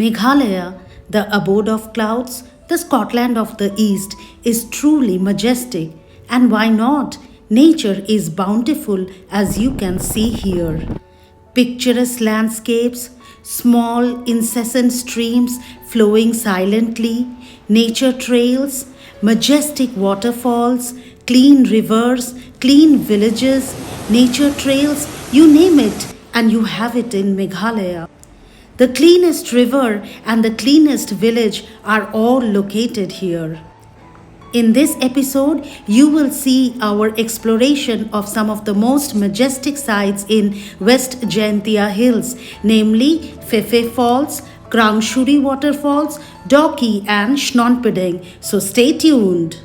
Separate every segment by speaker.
Speaker 1: Meghalaya, the abode of clouds, the Scotland of the East, is truly majestic. And why not? Nature is bountiful, as you can see here. Picturesque landscapes, small incessant streams flowing silently, nature trails, majestic waterfalls, clean rivers, clean villages, nature trails, you name it, and you have it in Meghalaya. The cleanest river and the cleanest village are all located here. In this episode, you will see our exploration of some of the most majestic sites in West Jaintai hills, namely Phe Phe Falls, Krangshuri waterfalls, Dawki and Shnongpdeng. So stay tuned.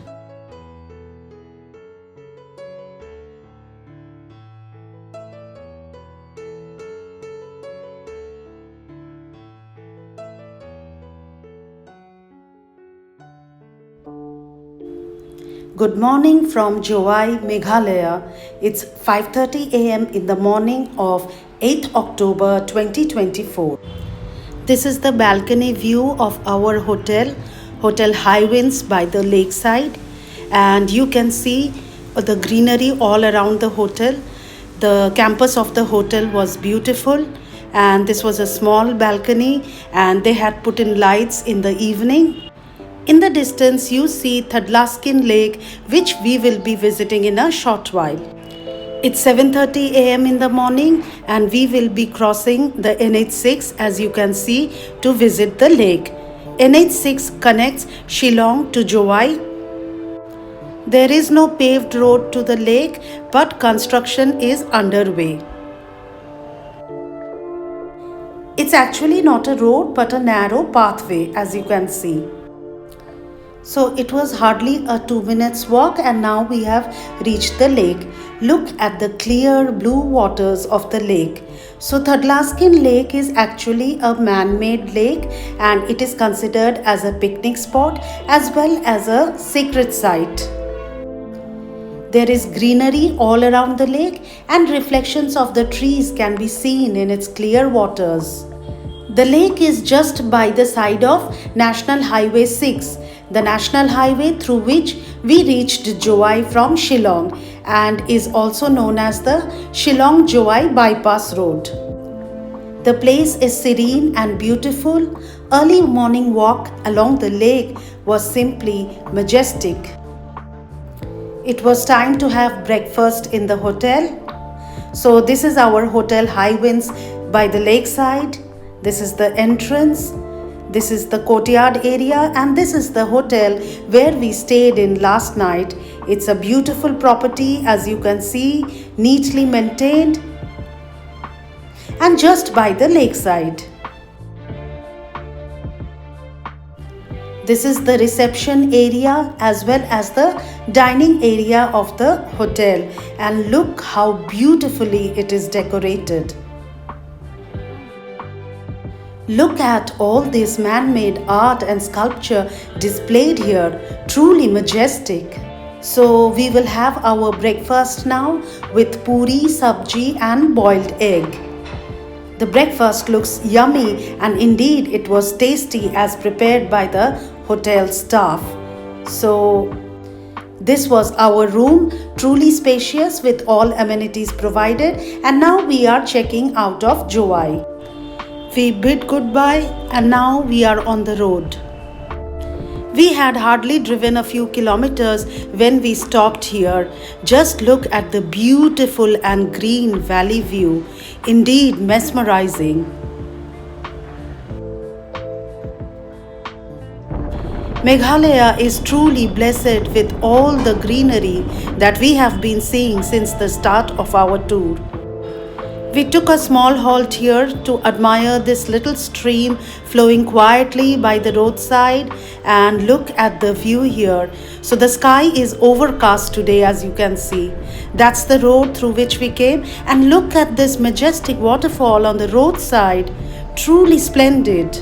Speaker 1: Good morning from Jowai, Meghalaya. It's 5:30 a.m. in the morning of 8th October 2024. This is the balcony view of our hotel, Hotel High Winds by the lakeside, and you can see the greenery all around the hotel. The campus of the hotel was beautiful, and this was a small balcony, and they had put in lights in the evening. In the distance, you see Thadlaskein Lake, which we will be visiting in a short while. It's 7:30 a.m. in the morning and we will be crossing the NH6 as you can see to visit the lake. NH6 connects Shillong to Jowai. There is no paved road to the lake, but construction is underway. It's actually not a road but a narrow pathway as you can see. So it was hardly a 2 minutes walk and now we have reached the lake. Look at the clear blue waters of the lake. So Thadlaskein Lake is actually a man-made lake and it is considered as a picnic spot as well as a sacred site. There is greenery all around the lake and reflections of the trees can be seen in its clear waters. The lake is just by the side of National Highway 6. The national highway through which we reached Jowai from Shillong and is also known as the Shillong-Jowai Bypass Road. The place is serene and beautiful. Early morning walk along the lake was simply majestic. It was time to have breakfast in the hotel. So this is our hotel High Winds by the lakeside. This is the entrance. This is the courtyard area and this is the hotel where we stayed in last night. It's a beautiful property as you can see, neatly maintained and just by the lakeside. This is the reception area as well as the dining area of the hotel and look how beautifully it is decorated. Look at all this man-made art and sculpture displayed here, truly majestic. So we will have our breakfast now with puri, sabji and boiled egg. The breakfast looks yummy and indeed it was tasty as prepared by the hotel staff. So this was our room, truly spacious with all amenities provided, and now we are checking out of Jowai. We bid goodbye and now we are on the road. We had hardly driven a few kilometers when we stopped here. Just look at the beautiful and green valley view. Indeed mesmerizing. Meghalaya is truly blessed with all the greenery that we have been seeing since the start of our tour. We took a small halt here to admire this little stream flowing quietly by the roadside and look at the view here. So the sky is overcast today as you can see. That's the road through which we came and look at this majestic waterfall on the roadside. Truly splendid.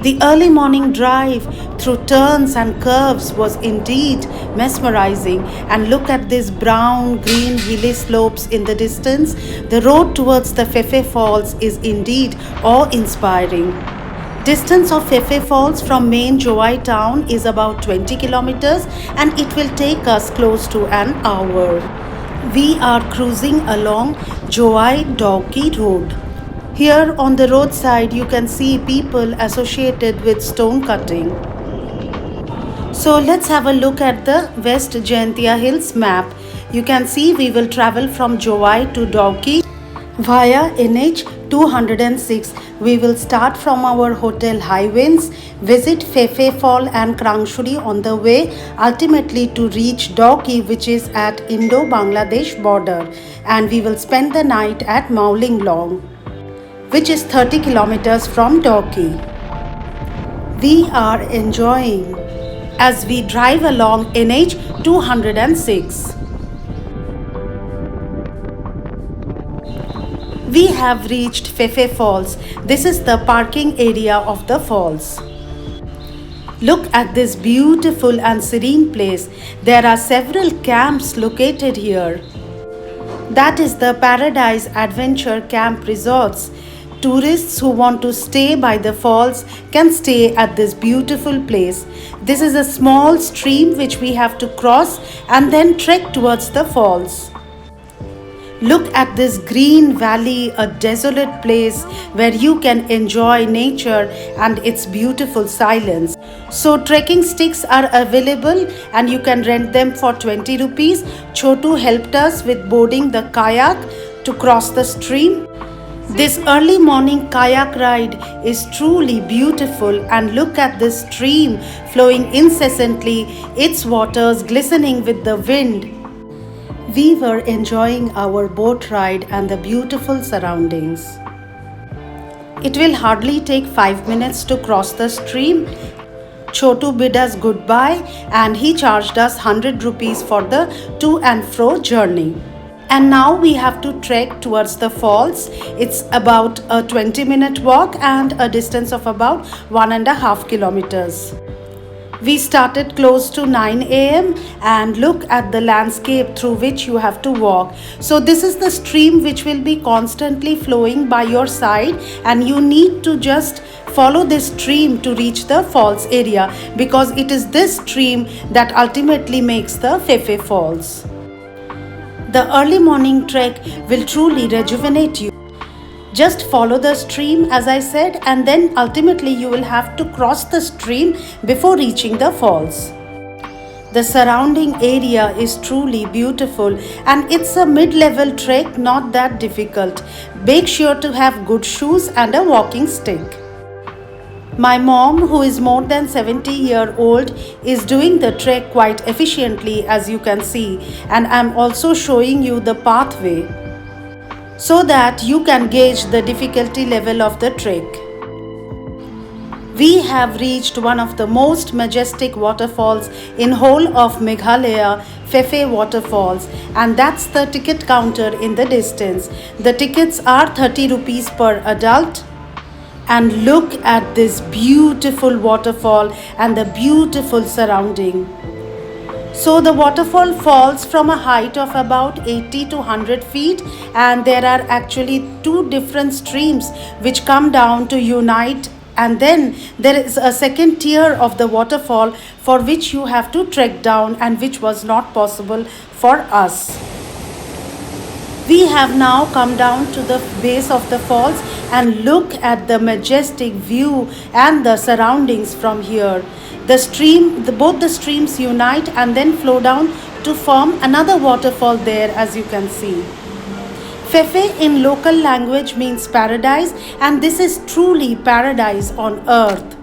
Speaker 1: The early morning drive through turns and curves was indeed mesmerizing. And look at these brown, green, hilly slopes in the distance. The road towards the Phe Phe Falls is indeed awe-inspiring. Distance of Phe Phe Falls from main Jowai town is about 20 kilometers and it will take us close to an hour. We are cruising along Jowai Dawki road. Here on the roadside you can see people associated with stone cutting. So let's have a look at the West Jaintai Hills map. You can see we will travel from Jowai to Dawki via NH 206. We will start from our hotel Highwinds, visit Phe Phe Fall and Krangshuri on the way, ultimately to reach Dawki, which is at Indo Bangladesh border, and we will spend the night at Mawlynnong, which is 30 kilometers from Dawki. We are enjoying as we drive along NH 206. We have reached Phe Phe Falls. This is the parking area of the falls. Look at this beautiful and serene place. There are several camps located here. That is the Paradise Adventure Camp Resorts. Tourists who want to stay by the falls can stay at this beautiful place. This is a small stream which we have to cross and then trek towards the falls. Look at this green valley, a desolate place where you can enjoy nature and its beautiful silence. So trekking sticks are available and you can rent them for 20 rupees. Chotu helped us with boarding the kayak to cross the stream. This early morning kayak ride is truly beautiful, and look at this stream flowing incessantly, its waters glistening with the wind. We were enjoying our boat ride and the beautiful surroundings. It will hardly take 5 minutes to cross the stream. Chotu bid us goodbye and he charged us 100 rupees for the to and fro journey. And now we have to trek towards the falls. It's about a 20-minute walk and a distance of about 1.5 kilometers. We started close to 9 a.m. and look at the landscape through which you have to walk. So this is the stream which will be constantly flowing by your side, and you need to just follow this stream to reach the falls area, because it is this stream that ultimately makes the Phe Phe Falls. The early morning trek will truly rejuvenate you. Just follow the stream as I said, and then ultimately you will have to cross the stream before reaching the falls. The surrounding area is truly beautiful and it's a mid-level trek, not that difficult. Make sure to have good shoes and a walking stick. My mom, who is more than 70-year-old, is doing the trek quite efficiently, as you can see, and I'm also showing you the pathway so that you can gauge the difficulty level of the trek. We have reached one of the most majestic waterfalls in whole of Meghalaya, Phe Phe waterfalls, and that's the ticket counter in the distance. The tickets are 30 rupees per adult. And look at this beautiful waterfall and the beautiful surrounding. So the waterfall falls from a height of about 80 to 100 feet, and there are actually two different streams which come down to unite, and then there is a second tier of the waterfall for which you have to trek down, and which was not possible for us. We have now come down to the base of the falls and look at the majestic view and the surroundings from here. Both the streams unite and then flow down to form another waterfall there, as you can see. Phe Phe in local language means paradise, and this is truly paradise on earth.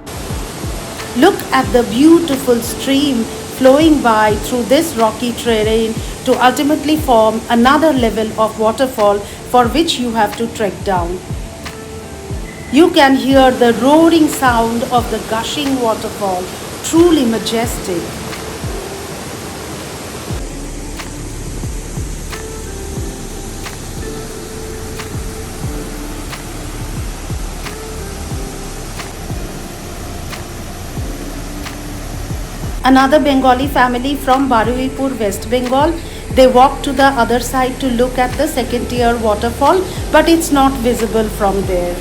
Speaker 1: Look at the beautiful stream flowing by through this rocky terrain to ultimately form another level of waterfall for which you have to trek down. You can hear the roaring sound of the gushing waterfall, truly majestic. Another Bengali family from Baruipur, West Bengal. They walked to the other side to look at the second tier waterfall, but it's not visible from there.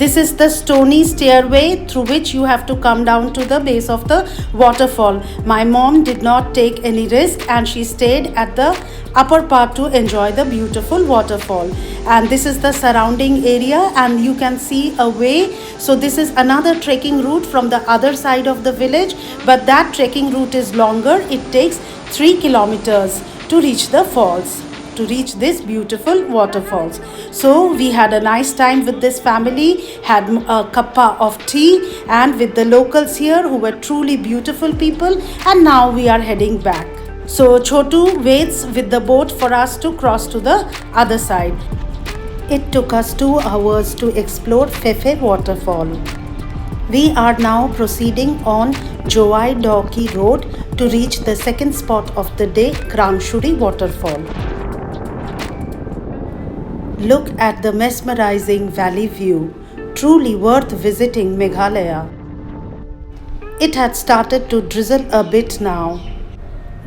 Speaker 1: This is the stony stairway through which you have to come down to the base of the waterfall. My mom did not take any risk and she stayed at the upper part to enjoy the beautiful waterfall. And this is the surrounding area and you can see a way. So this is another trekking route from the other side of the village, but that trekking route is longer. It takes 3 kilometers to reach the falls, to reach this beautiful waterfalls. So we had a nice time with this family, had a cuppa of tea and with the locals here who were truly beautiful people, and now we are heading back. So Chotu waits with the boat for us to cross to the other side. It took us 2 hours to explore Phe Phe waterfall. We are now proceeding on Jowai Dawki Road to reach the second spot of the day, Krangshuri waterfall. Look at the mesmerizing valley view, truly worth visiting Meghalaya. It had started to drizzle a bit now.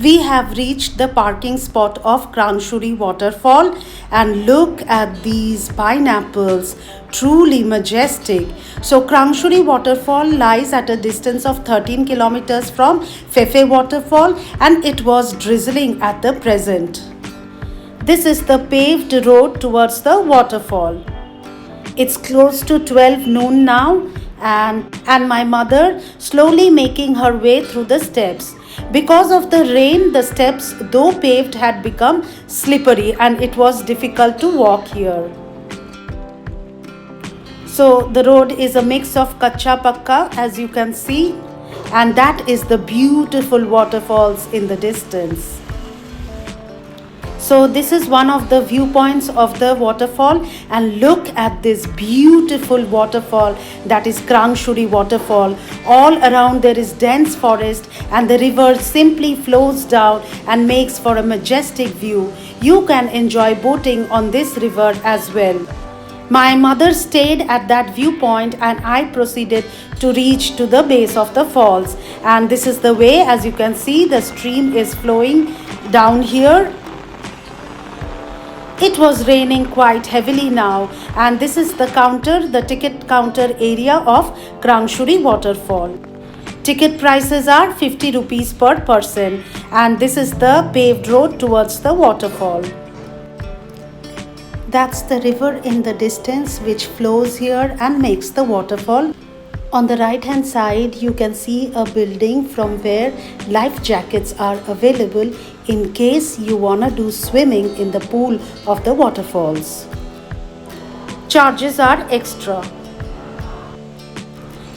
Speaker 1: We have reached the parking spot of Krangshuri waterfall and look at these pineapples, truly majestic. So Krangshuri waterfall lies at a distance of 13 kilometers from Phe Phe waterfall and it was drizzling at the present. This is the paved road towards the waterfall. It's close to 12 noon now and my mother slowly making her way through the steps. Because of the rain, the steps, though paved, had become slippery and it was difficult to walk here. So the road is a mix of kacha pakka as you can see, and that is the beautiful waterfalls in the distance. So this is one of the viewpoints of the waterfall and look at this beautiful waterfall, that is Krangshuri waterfall. All around there is dense forest and the river simply flows down and makes for a majestic view. You can enjoy boating on this river as well. My mother stayed at that viewpoint and I proceeded to reach to the base of the falls. And this is the way, as you can see, the stream is flowing down here. It was raining quite heavily now and this is the counter, the ticket counter area of Krangshuri waterfall. Ticket prices are 50 rupees per person and this is the paved road towards the waterfall. That's the river in the distance which flows here and makes the waterfall. On the right hand side you can see a building from where life jackets are available in case you wanna do swimming in the pool of the waterfalls. Charges are extra.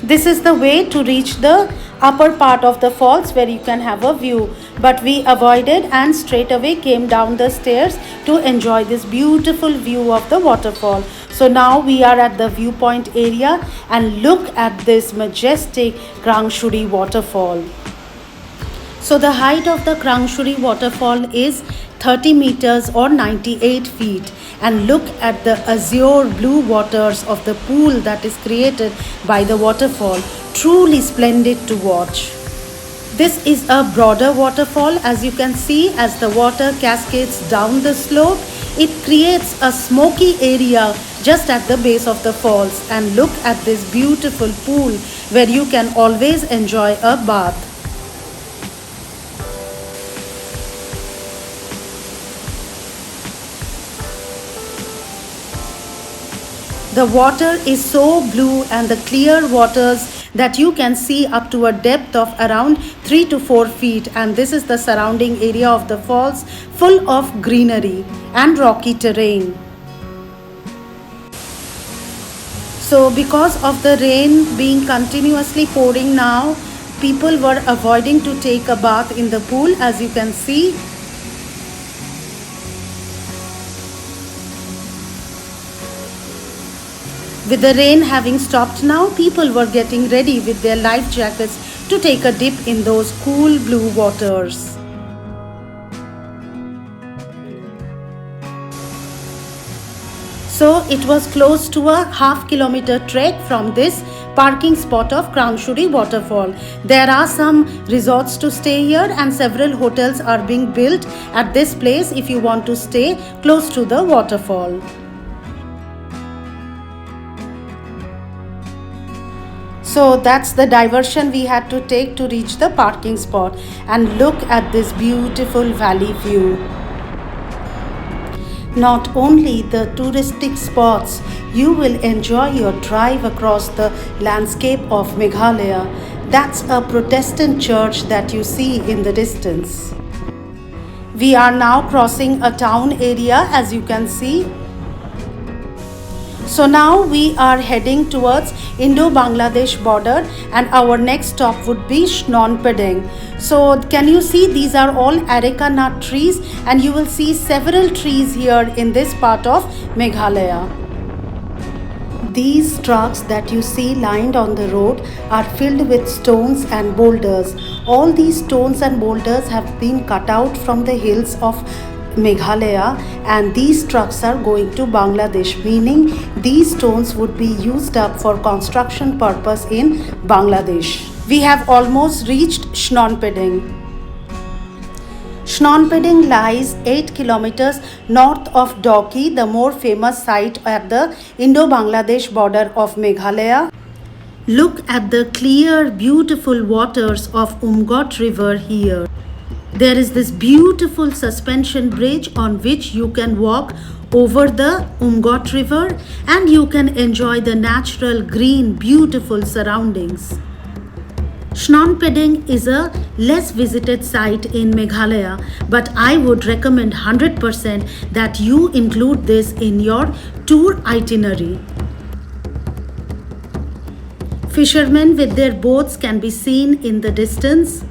Speaker 1: This is the way to reach the upper part of the falls where you can have a view, but we avoided and straight away came down the stairs to enjoy this beautiful view of the waterfall. So now we are at the viewpoint area and look at this majestic Krangshuri waterfall. So the height of the Krangshuri waterfall is 30 meters or 98 feet and look at the azure blue waters of the pool that is created by the waterfall. Truly splendid to watch. This is a broader waterfall as you can see as the water cascades down the slope. It creates a smoky area just at the base of the falls and look at this beautiful pool where you can always enjoy a bath. The water is so blue and the clear waters that you can see up to a depth of around 3 to 4 feet, and this is the surrounding area of the falls full of greenery and rocky terrain. So because of the rain being continuously pouring now, people were avoiding to take a bath in the pool as you can see. With the rain having stopped now, people were getting ready with their life jackets to take a dip in those cool blue waters. So it was close to a half-kilometer trek from this parking spot of Krangshuri waterfall. There are some resorts to stay here and several hotels are being built at this place if you want to stay close to the waterfall. So that's the diversion we had to take to reach the parking spot, and look at this beautiful valley view. Not only the touristic spots, you will enjoy your drive across the landscape of Meghalaya. That's a Protestant church that you see in the distance. We are now crossing a town area, as you can see. So now we are heading towards Indo Bangladesh border, and our next stop would be Shnongpdeng. So can you see, these are all areca nut trees, and you will see several trees here in this part of Meghalaya. These trucks that you see lined on the road are filled with stones and boulders. All these stones and boulders have been cut out from the hills of Meghalaya, and these trucks are going to Bangladesh, meaning these stones would be used up for construction purpose in Bangladesh. We have almost reached Shnongpdeng. Shnongpdeng lies 8 kilometers north of Dawki, the more famous site at the Indo-Bangladesh border of Meghalaya. Look at the clear, beautiful waters of Umngot river here. There is this beautiful suspension bridge on which you can walk over the Umngot river, and you can enjoy the natural green, beautiful surroundings. Shnongpdeng is a less visited site in Meghalaya, but I would recommend 100% that you include this in your tour itinerary. Fishermen with their boats can be seen in the distance.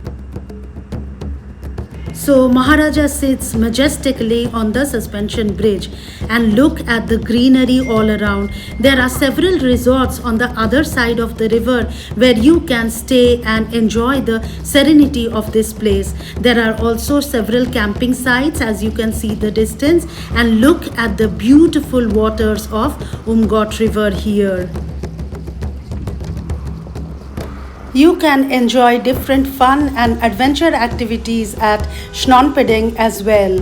Speaker 1: So Maharaja sits majestically on the suspension bridge, and look at the greenery all around. There are several resorts on the other side of the river where you can stay and enjoy the serenity of this place. There are also several camping sites, as you can see the distance, and look at the beautiful waters of Umngot river here. You can enjoy different fun and adventure activities at Shnongpdeng as well.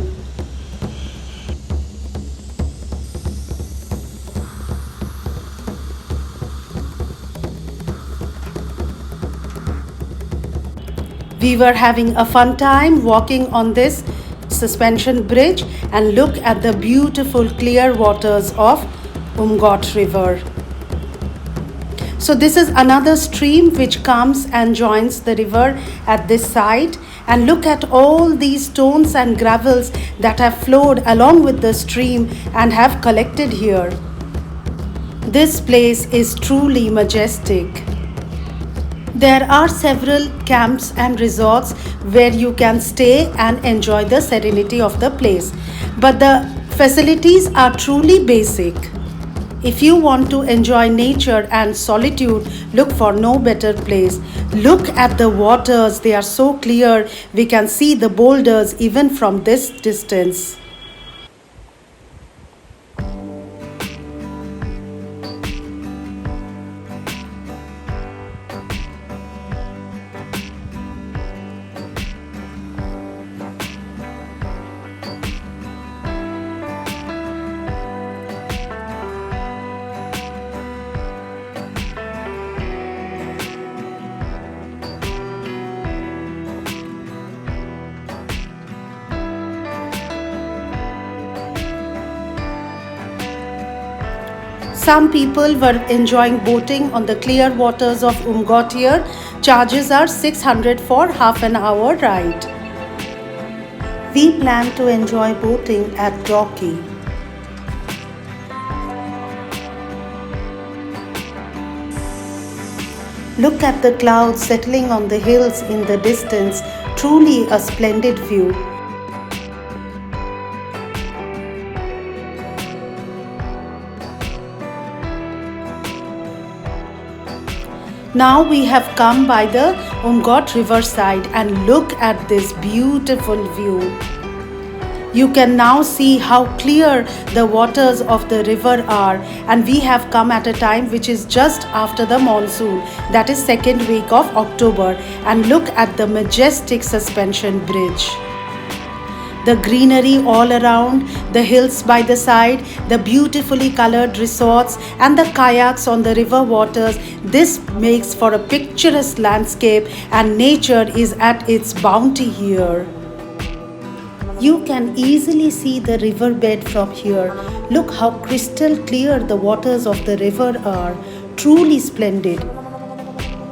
Speaker 1: We were having a fun time walking on this suspension bridge, and look at the beautiful clear waters of Umngot river. So this is another stream which comes and joins the river at this site, and look at all these stones and gravels that have flowed along with the stream and have collected here. This place is truly majestic. There are several camps and resorts where you can stay and enjoy the serenity of the place, but the facilities are truly basic. If you want to enjoy nature and solitude, look for no better place. Look at the waters, they are so clear. We can see the boulders even from this distance. Some people were enjoying boating on the clear waters of Umngot here. Charges are 600 for half an hour ride. We plan to enjoy boating at Dawki. Look at the clouds settling on the hills in the distance. Truly a splendid view. Now we have come by the Umngot riverside, and look at this beautiful view. You can now see how clear the waters of the river are, and we have come at a time which is just after the monsoon, that is second week of October, and look at the majestic suspension bridge. The greenery all around, the hills by the side, the beautifully colored resorts and the kayaks on the river waters, this makes for a picturesque landscape, and nature is at its bounty here. You can easily see the riverbed from here. Look how crystal clear the waters of the river are. Truly splendid.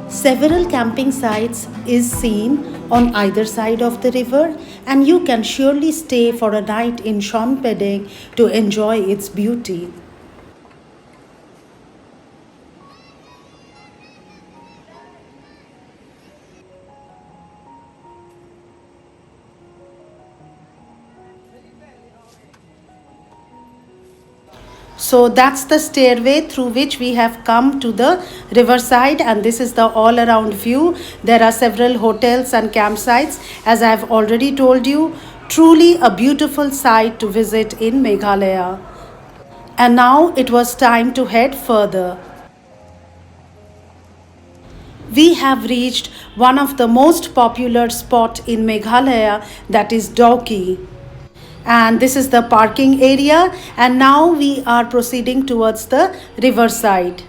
Speaker 1: Several camping sites is seen on either side of the river, and you can surely stay for a night in Shnongpdeng to enjoy its beauty. So that's the stairway through which we have come to the riverside, and this is the all around view. There are several hotels and campsites, as I have already told you. Truly a beautiful site to visit in Meghalaya. And now it was time to head further. We have reached one of the most popular spot in Meghalaya, that is Dawki. And this is the parking area, and now we are proceeding towards the riverside.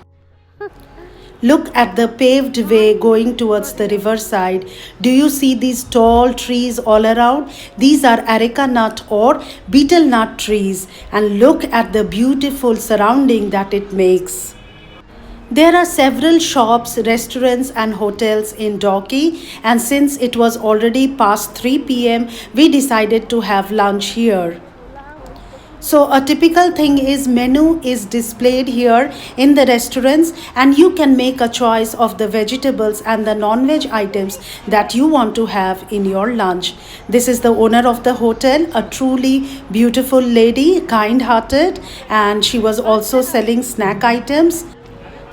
Speaker 1: Look at the paved way going towards the riverside. Do you see these tall trees all around? These are areca nut or betel nut trees, and look at the beautiful surrounding that it makes. There are several shops, restaurants and hotels in Dawki, and since it was already past 3 p.m, we decided to have lunch here. So a typical thing is menu is displayed here in the restaurants, and you can make a choice of the vegetables and the non-veg items that you want to have in your lunch. This is the owner of the hotel, a truly beautiful lady, kind-hearted, and she was also selling snack items.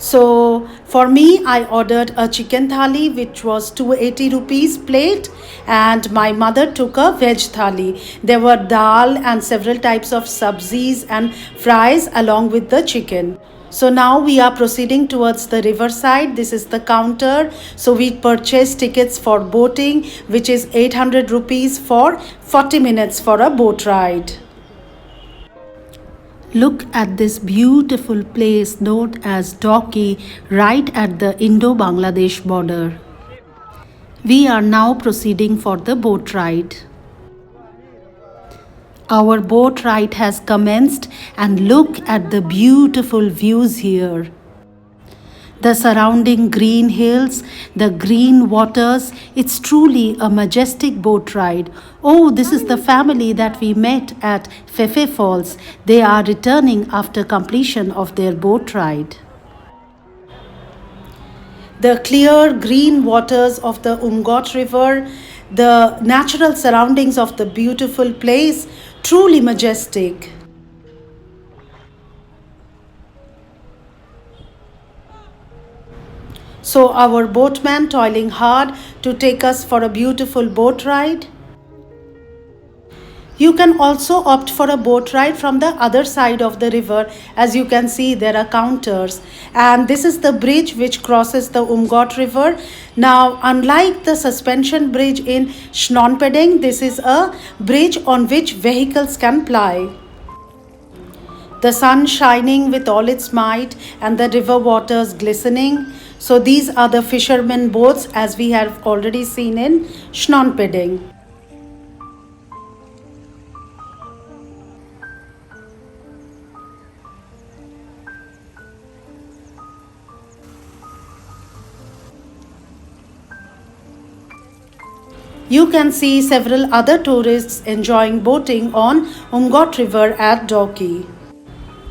Speaker 1: So for me, I ordered a chicken thali which was 280 rupees plate, and my mother took a veg thali. There were dal and several types of sabzis and fries along with the chicken. So now we are proceeding towards the riverside. This is the counter. So we purchased tickets for boating, which is 800 rupees for 40 minutes for a boat ride. Look at this beautiful place known as Dawki, right at the Indo Bangladesh border. We are now proceeding for the boat ride. Our boat ride has commenced, and look at the beautiful views here. The surrounding green hills, the green waters, it's truly a majestic boat ride. Oh, this is the family that we met at Phe Phe Falls. They are returning after completion of their boat ride. The clear green waters of the Umngot river, the natural surroundings of the beautiful place, truly majestic. So our boatman toiling hard to take us for a beautiful boat ride. You can also opt for a boat ride from the other side of the river. As you can see, there are counters, and this is the bridge which crosses the Umngot river. Now, unlike the suspension bridge in Shnongpdeng, this is a bridge on which vehicles can ply. The sun shining with all its might and the river waters glistening. So these are the fishermen boats, as we have already seen in Shnongpdeng. You can see several other tourists enjoying boating on Umngot river at Dawki.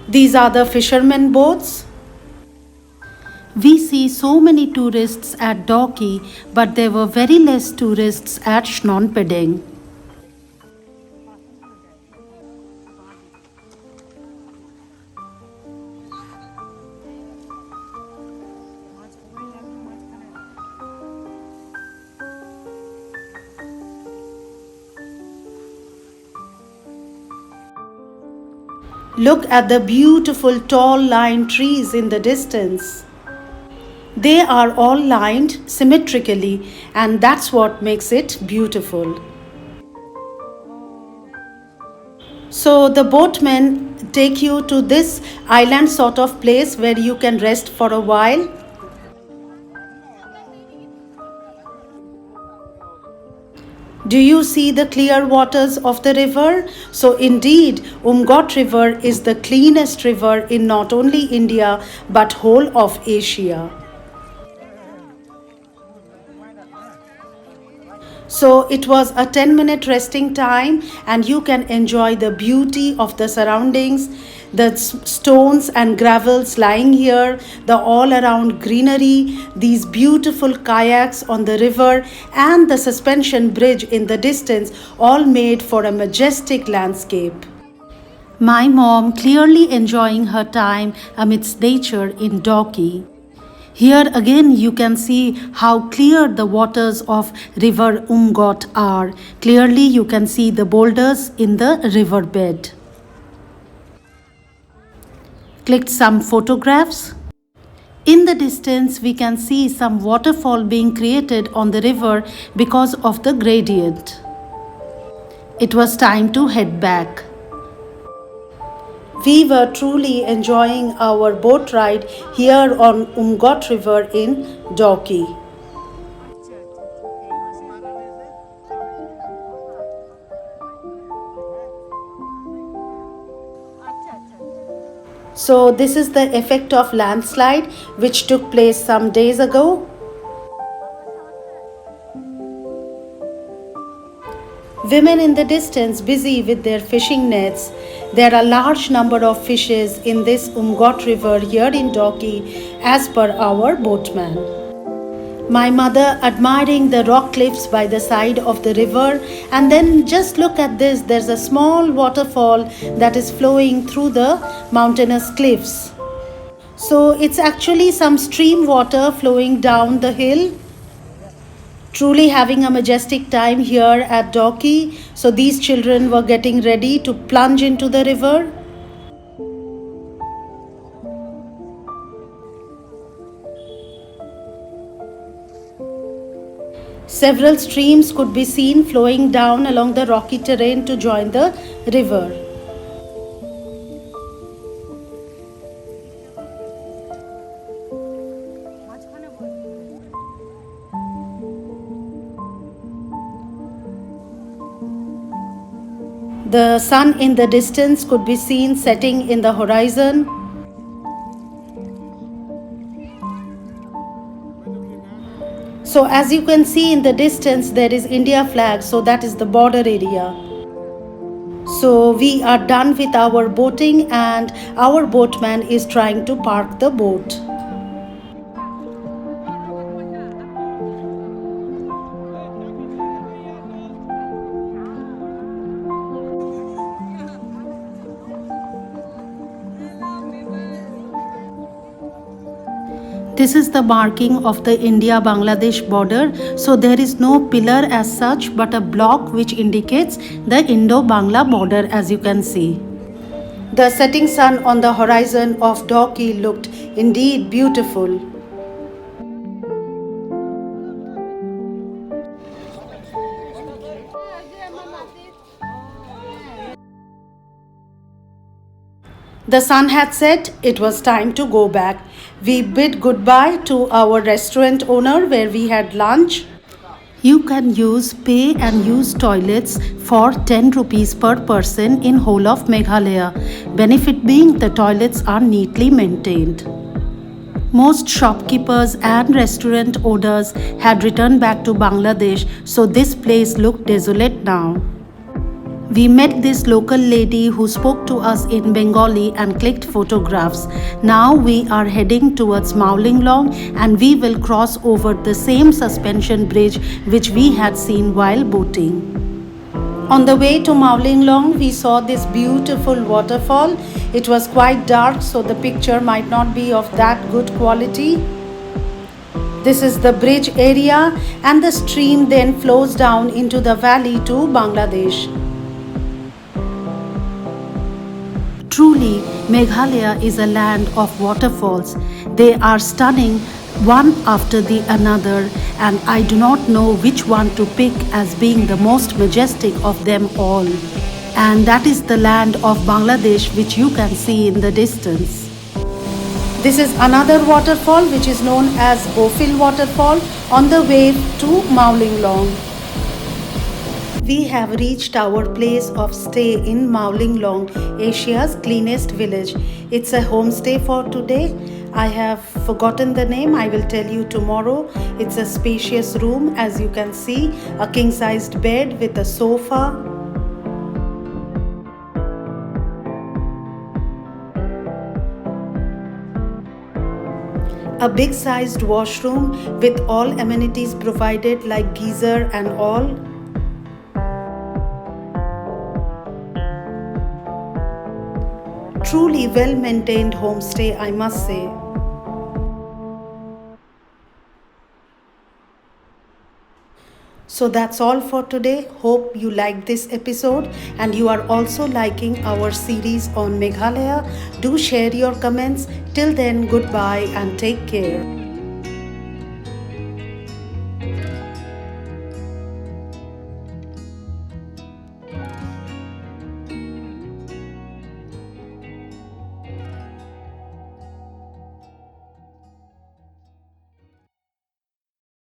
Speaker 1: These are the fishermen boats. We see so many tourists at Dawki, but there were very less tourists at Shnongpdeng. Look at the beautiful tall lime trees in the distance. They are all lined symmetrically, and that's what makes it beautiful. So the boatmen take you to this island sort of place where you can rest for a while. Do you see the clear waters of the river? So indeed, Umngot River is the cleanest river in not only India but whole of Asia. So it was a 10-minute resting time, and you can enjoy the beauty of the surroundings, the stones and gravels lying here, the all around greenery, these beautiful kayaks on the river, and the suspension bridge in the distance, all made for a majestic landscape. My mom clearly enjoying her time amidst nature in Dawki. Here again you can see how clear the waters of river Umngot are. Clearly you can see the boulders in the river bed. Clicked some photographs. In the distance we can see some waterfall being created on the river because of the gradient. It was time to head back. We were truly enjoying our boat ride here on Umngot River in Dawki. So this is the effect of landslide which took place some days ago. Women in the distance busy with their fishing nets. There are large number of fishes in this Umngot River here in Dawki as per our boatman. My mother admiring the rock cliffs by the side of the river, and then just look at this, there's a small waterfall that is flowing through the mountainous cliffs. So it's actually some stream water flowing down the hill. Truly having a majestic time here at Dawki. So these children were getting ready to plunge into the river. Several streams could be seen flowing down along the rocky terrain to join the river. The sun in the distance could be seen setting in the horizon. So as you can see in the distance, there is India flag, so that is the border area. So we are done with our boating and our boatman is trying to park the boat. This is the marking of the India Bangladesh border. So there is no pillar as such but a block which indicates the Indo Bangla border, as you can see. The setting sun on the horizon of Dawki looked indeed beautiful. The sun had set, it was time to go back. We bid goodbye to our restaurant owner where we had lunch. You can use pay and use toilets for 10 rupees per person in whole of Meghalaya. Benefit being the toilets are neatly maintained. Most shopkeepers and restaurant owners had returned back to Bangladesh, so this place looked desolate now. We met this local lady who spoke to us in Bengali and clicked photographs. Now we are heading towards Mawlynnong and we will cross over the same suspension bridge which we had seen while boating. On the way to Mawlynnong, we saw this beautiful waterfall. It was quite dark, so the picture might not be of that good quality. This is the bridge area and the stream then flows down into the valley to Bangladesh. Truly, Meghalaya is a land of waterfalls. They are stunning, one after the another, and I do not know which one to pick as being the most majestic of them all. And that is the land of Bangladesh, which you can see in the distance. This is another waterfall which is known as Phe Phe waterfall on the way to Mawlynnong. We have reached our place of stay in Mawlynnong, Asia's cleanest village. It's a homestay for today. I have forgotten the name. I will tell you tomorrow. It's a spacious room, as you can see, a king-sized bed with a sofa. A big-sized washroom with all amenities provided like geyser and all. Truly well-maintained homestay, I must say. So that's all for today. Hope you liked this episode and you are also liking our series on Meghalaya. Do share your comments. Till then, goodbye and take care.